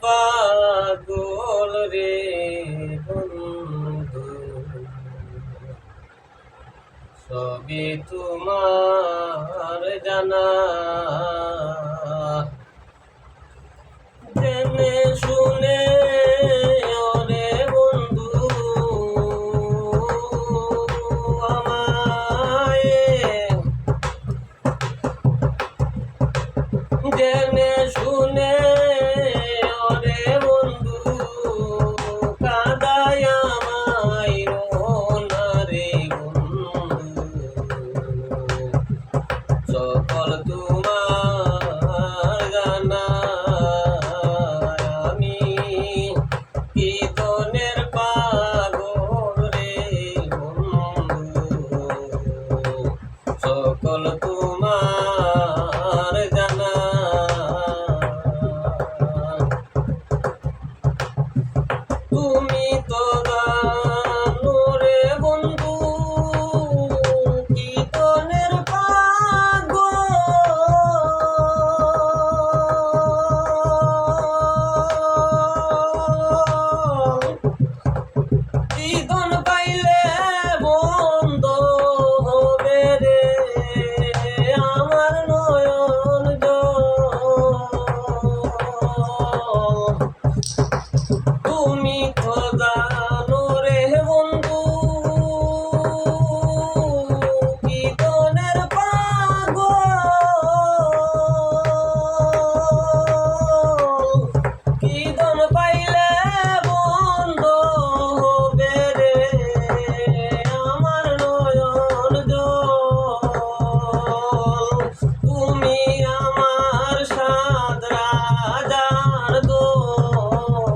পাগল রে বন্ধু, সবই তোমার জানা। জেনে শুনে ওরে বন্ধু আমায়, জেনে শুনে ওরে বন্ধু কাদায় আমায় রোনা রে বন্ধু, সকল তোমার জানা। আমি কীর্তনের পাগল রে বন্ধু, সকল তোমার জানা। তুমি তো জানো রে বন্ধু কীর্তনের পাগল, কীর্তন পাইলে বন্ধ হবে রে আমার নয়ন জল। তুমি তো জানো রে বন্ধু কীর্তনের পাগল, কীর্তন পাইলে বন্ধ হবে রে আমার নয়ন জল। তুমি আমার সাত রাজার দোল,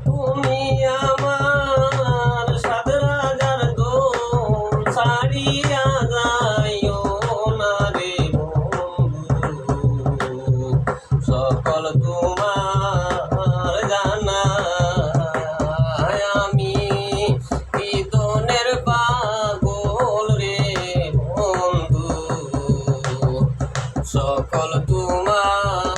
তুমি আমার সাত রাজার দোল ছাড়িয়া যাইও না রে বন্ধু, সকল তোমার জানা। আমি কীর্তনের পাগল রে বন্ধু, সকল তোমার